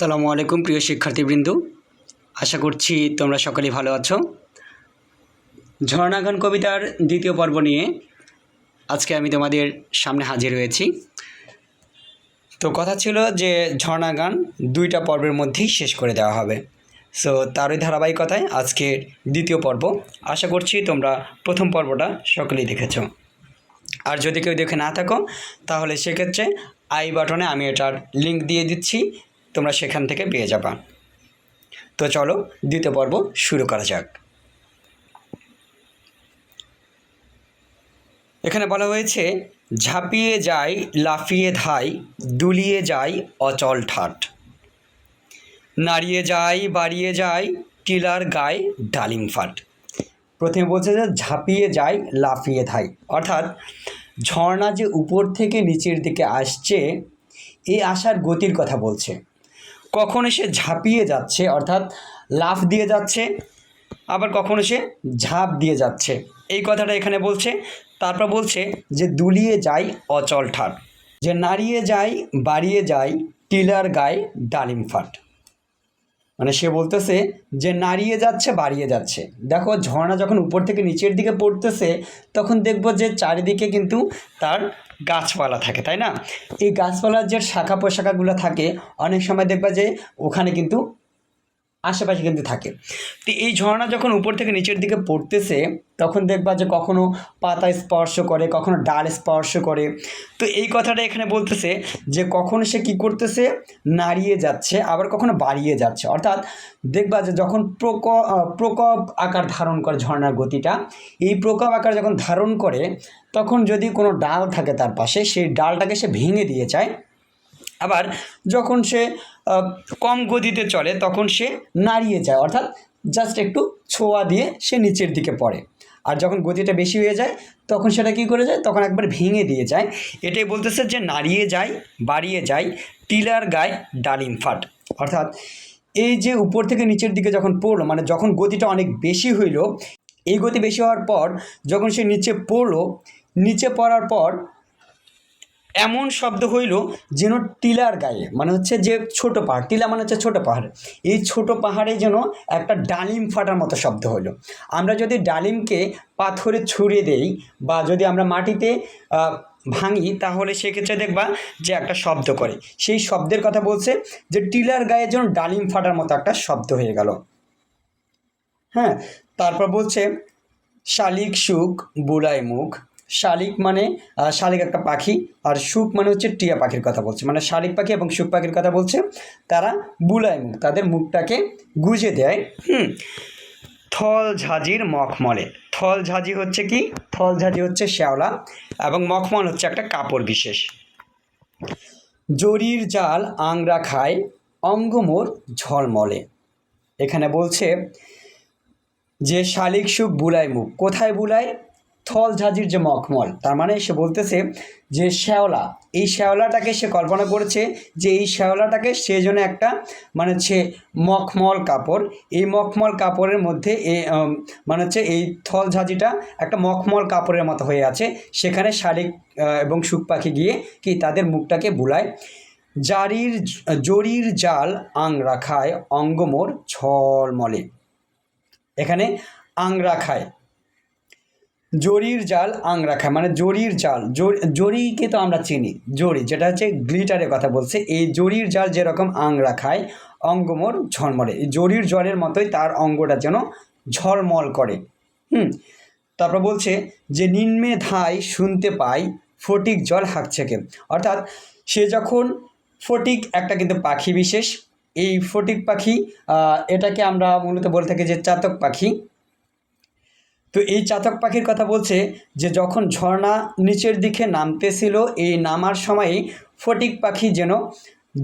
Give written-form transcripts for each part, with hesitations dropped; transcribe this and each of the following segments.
আসসালামু আলাইকুম প্রিয় শিক্ষার্থীবৃন্দ, আশা করছি তোমরা সকলেই ভালো আছো। ঝর্ণা গান কবিতার দ্বিতীয় পর্ব নিয়ে আজকে আমি তোমাদের সামনে হাজির হয়েছি। তো কথা ছিল যে ঝর্ণা গান দুইটা পর্বের মধ্যেই শেষ করে দেওয়া হবে। সো তারই ধারাবাহিকতায় আজকের দ্বিতীয় পর্ব। আশা করছি তোমরা প্রথম পর্বটা সকলেই দেখেছো। আর যদি কেউ দেখে না থাকো তাহলে সেক্ষেত্রে আই বাটনে আমি এটার লিঙ্ক দিয়ে দিচ্ছি, তোমরা সেখান থেকে পেয়ে যাবা। তো চলো দ্বিতীয় পর্ব শুরু করা যাক। এখানে বলা হয়েছে, ঝাঁপিয়ে যায় লাফিয়ে ধাই, দুলিয়ে যায় অচল ঠাট, নাড়িয়ে যায় বাড়িয়ে যায় টিলার গায়ে ডালিম ফাট। প্রথমে বলছে যে ঝাঁপিয়ে যায় লাফিয়ে ধাই, অর্থাৎ ঝর্ণা যে উপর থেকে নিচের দিকে আসছে এই আসার গতির কথা বলছে। কখনো সে ঝাঁপিয়ে যাচ্ছে অর্থাৎ লাফ দিয়ে যাচ্ছে, আবার কখনো সে ঝাঁপ দিয়ে যাচ্ছে, এই কথাটা এখানে বলছে। তারপর বলছে যে দুলিয়ে যায় অচল ঠাট, যে নাড়িয়ে যায় বাড়িয়ে যায় টিলার গায়ে ডালিম ফাট। মানে সে বলতেছে যে নাড়িয়ে যাচ্ছে বাড়িয়ে যাচ্ছে। দেখো ঝর্ণা যখন উপর থেকে নিচের দিকে পড়তেছে তখন দেখব যে চারিদিকে কিন্তু তার গাছপালা থাকে, তাই না? এই গাছপালার যে শাখা প্রশাখাগুলো থাকে অনেক সময় দেখবা যে ওখানে কিন্তু আশেপাশে কিন্তু থাকে। তো এই ঝর্ণা যখন উপর থেকে নিচের দিকে পড়তেছে তখন দেখবা যে কখনো পাতা স্পর্শ করে, কখনো ডাল স্পর্শ করে। তো এই কথাটা এখানে বলতেছে যে কখনো সে কী করতেছে, নাড়িয়ে যাচ্ছে, আবার কখনো বাড়িয়ে যাচ্ছে। অর্থাৎ দেখবা যে যখন প্রকোপ আকার ধারণ করে ঝর্ণার গতিটা, এই প্রকোপ আকার যখন ধারণ করে তখন যদি কোনো ডাল থাকে তার পাশে, সেই ডালটাকে সে ভেঙে দিয়ে যায়। আবার যখন সে কম গতিতে চলে তখন সে নাড়িয়ে যায়, অর্থাৎ জাস্ট একটু ছোঁয়া দিয়ে সে নিচের দিকে পড়ে। আর যখন গতিটা বেশি হয়ে যায় তখন সেটা কী করে যায়, তখন একবার ভেঙে দিয়ে যায়। এটাই বলতেছে যে নাড়িয়ে যায় বাড়িয়ে যায় টিলার গায়ে ডালিম ফাট। অর্থাৎ এই যে উপর থেকে নিচের দিকে যখন পড়লো, মানে যখন গতিটা অনেক বেশি হইল, এই গতি বেশি হওয়ার পর যখন সে নিচে পড়লো, নিচে পড়ার পর এমন শব্দ হইল যেন টিলার গায়ে, মানে হচ্ছে যে ছোট পাহাড়, টিলা মানে হচ্ছে ছোট পাহাড়, এই ছোট পাহাড়ে যেন একটা ডালিম ফাটার মতো শব্দ হইল। আমরা যদি ডালিমকে পাথরে ছুঁড়ে দেই বা যদি আমরা মাটিতে ভাঙি তাহলে সেক্ষেত্রে দেখবা যে একটা শব্দ করে, সেই শব্দের কথা বলছে যে টিলার গায়ে যেন ডালিম ফাটার মতো একটা শব্দ হয়ে গেল। হ্যাঁ, তারপর বলছে শালিক সুখ বুলায় মুখ। শালিক মানে শালিক একটা পাখি, আর সুখ মানে হচ্ছে টিয়া পাখির কথা বলছে, মানে শালিক পাখি এবং সুখ পাখির কথা বলছে। তারা বুলায় মুখ, তাদের মুখটাকে গুজে দেয়। থল ঝাঁঝির মখমলে। থল ঝাঁঝি হচ্ছে কি, থল ঝাঁঝি হচ্ছে শ্যাওলা এবং মখমল হচ্ছে একটা কাপড় বিশেষ। জরির জাল আংরা খায় অঙ্গ মোর ঝলমলে। এখানে বলছে যে শালিক সুখ বুলায় মুখ, কোথায় বুলায়? থল ঝাঁঝির যে মখমল, তার মানে সে বলতেছে যে শ্যাওলা, এই শ্যাওলাটাকে সে কল্পনা করেছে যে এই শ্যাওলাটাকে সে জন্য একটা মানে হচ্ছে মখমল কাপড়, এই মখমল কাপড়ের মধ্যে মানে হচ্ছে এই থল ঝাঁঝিটা একটা মখমল কাপড়ের মতো হয়ে আছে, সেখানে শালিক এবং সুখ পাখি গিয়ে কি তাদের মুখটাকে বুলায়। জরির জাল আংরা খায় অঙ্গ মোর ঝলমলে। এখানে আংরা খায়, জরির জাল আংরা খায় মানে জরির জাল, জরিকে তো আমরা চিনি, জরি যেটা হচ্ছে গ্লিটারের কথা বলছে, এই জরির জাল যেরকম আংরা খায় অঙ্গমোর ঝলমলে, এই জরির জলের মতোই তার অঙ্গটা যেন ঝলমল করে। তারপর বলছে যে নিম্নে ধাই শুনতে পাই ফটিক জল হাঁকছে কে। অর্থাৎ সে যখন ফটিক একটা কিন্তু পাখি বিশেষ, এই ফটিক পাখি এটাকে আমরা মূলত বলে থাকি যে চাতক পাখি। তো এই চাতক পাখির কথা বলছে যে যখন ঝর্ণা নিচের দিকে নামতেছিল, এই নামার সময়ই ফটিক পাখি যেন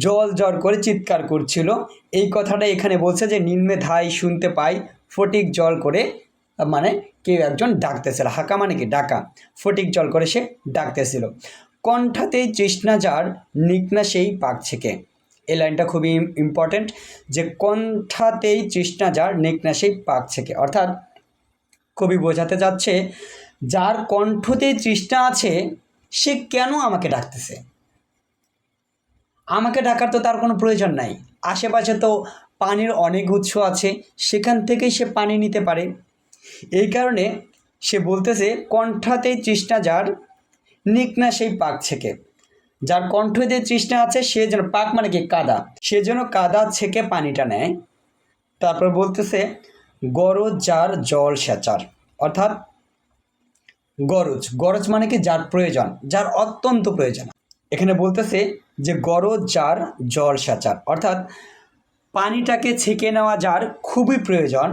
জল জল করে চিৎকার করছিল, এই কথাটা এখানে বলছে যে নিম্নে ধাই শুনতে পাই ফটিক জল করে, মানে কেউ একজন ডাকতেছিল, হাঁকা মানে কি ডাকা, ফটিক জল করে সে ডাকতেছিল। কণ্ঠাতেই তৃষ্ণা যার নিকনা সেই পাক ছেকে। এই লাইনটা খুবই ইম্পর্টেন্ট, যে কণ্ঠাতেই তৃষ্ণা যার নিকনা সেই পাক ছেকে। অর্থাৎ কবি বোঝাতে যাচ্ছে যার কণ্ঠতে তৃষ্ণা আছে সে কেন আমাকে ডাকতেছে, আমাকে ডাকার তো তার কোনো প্রয়োজন নাই, আশেপাশে তো পানির অনেক উৎস আছে, সেখান থেকেই সে পানি নিতে পারে। এই কারণে সে বলতেছে কণ্ঠাতেই তৃষ্ণা যার, নিক না সেই পাক ছেকে। যার কণ্ঠতে তৃষ্ণা আছে সে যেন, পাক মানে কি কাদা, সে যেন কাদা ছেকে পানিটা নেয়। তারপর বলতেছে গরজ যার জল সেচার, অর্থাৎ গরজ মানে কি যার প্রয়োজন, যার অত্যন্ত প্রয়োজন। এখানে বলতেছে যে গরজ যার জল সেচার, অর্থাৎ পানিটাকে ছেঁকে নেওয়া যার খুবই প্রয়োজন,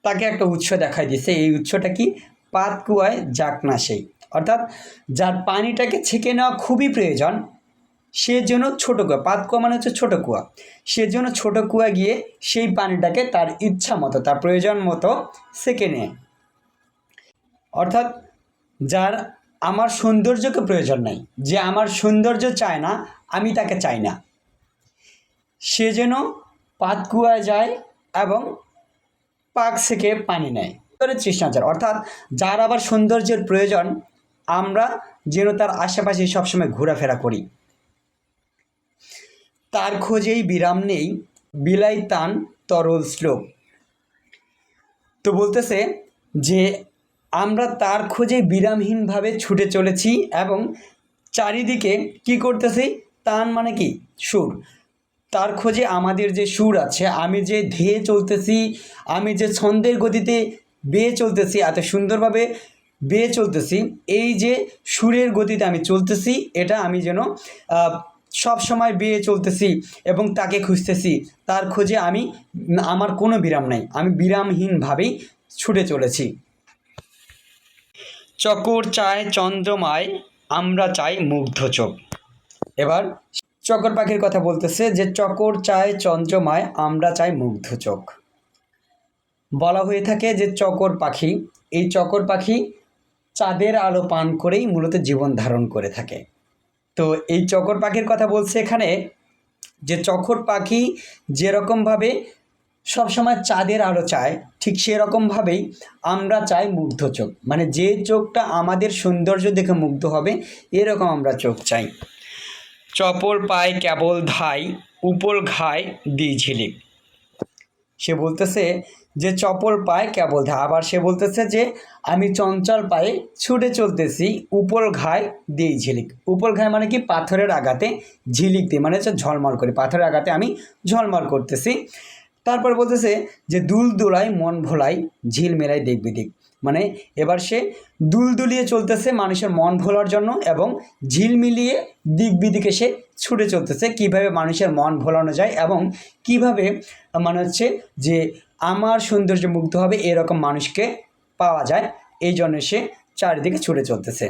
তাকে একটা উৎস দেখাই দিছে। এই উৎসটা কি? পাত কুয়ায় যাক না সেই, অর্থাৎ যার পানিটাকে ছেঁকে নেওয়া খুবই প্রয়োজন সে যেন ছোট কুয়া, পাত কুয়া মানে হচ্ছে ছোট কুয়া, সে যেন ছোট কুয়া গিয়ে সেই পানিটাকে তার ইচ্ছা মতো, তার প্রয়োজন মতো ছেঁকে নেয়। অর্থাৎ যার আমার সৌন্দর্যকে প্রয়োজন নাই, যে আমার সৌন্দর্য চায় না, আমি তাকে চাই না, সে যেন পাত কুয়ায় যায় এবং পাক থেকে পানি নেয়। তৃষ্ণাচার, অর্থাৎ যার আবার সৌন্দর্যের প্রয়োজন, আমরা যেন তার আশেপাশে সবসময় ঘোরাফেরা করি। তার খোঁজেই বিরাম নেই, বিলাই তান তরল শ্লোক। তো বলতেছে যে আমরা তার খোঁজে বিরামহীনভাবে ছুটে চলেছি এবং চারিদিকে কি করতেছি? তান মানে কি? সুর। তার খোঁজে আমাদের যে সুর আছে, আমি যে ধেয়ে চলতেছি, আমি যে ছন্দের গতিতে বেয়ে চলতেছি, এত সুন্দরভাবে বেয়ে চলতেছি, এই যে সুরের গতিতে আমি চলতেছি, এটা আমি যেন সব সময় বেয়ে চলতেছি এবং তাকে খুঁজতেছি, তার খোঁজে আমি, আমার কোনো বিরাম নাই, আমি বিরামহীনভাবেই ছুটে চলেছি। চকর চায় চন্দ্রমায়, আমরা চাই মুগ্ধ চোখ। এবার চকর পাখির কথা বলতেছে যে চকর চায় চন্দ্রমায়, আমরা চাই মুগ্ধ চোখ। বলা হয়ে থাকে যে চকর পাখি, এই চকর পাখি চাঁদের আলো পান করেই মূলত জীবন ধারণ করে থাকে। তো এই চকর পাখির কথা বলছে এখানে, যে চকর পাখি যেরকমভাবে সবসময় চাঁদের আলো চায়, ঠিক সেরকমভাবেই আমরা চাই মুগ্ধ চোখ, মানে যে চোখটা আমাদের সৌন্দর্য দেখে মুগ্ধ হবে, এরকম আমরা চোখ চাই। চপল পায় কেবল ধাই, উপল ঘায় দিই ঝিলিক। সে বলতেছে যে চপল পায় কেবল ধাই, আবার সে বলতেছে যে আমি চঞ্চল পায়ে ছুটে চলতেছি, উপল ঘায় দিই ঝিলিক। উপল ঘায় মানে কি? পাথরের আঘাতে, ঝিলিক দিয়ে মানে হচ্ছে ঝলমল করে, পাথরের আঘাতে আমি ঝলমল করতেছি। তারপর বলতেছে যে দুল দুলাই মন ভোলাই, ঝিল মেলাই দিক বিদিক, মানে এবার সে দুল দুলিয়ে চলতেছে মানুষের মন ভোলার জন্য এবং ঝিল মিলিয়ে দিক বিদিকে সে ছুটে চলতেছে, কিভাবে মানুষের মন ভোলানো যায় এবং কিভাবে মানে হচ্ছে যে আমার সৌন্দর্য মুগ্ধ হবে এরকম মানুষকে পাওয়া যায়, এই জন্য সে চারিদিকে ছুটে চলতেছে।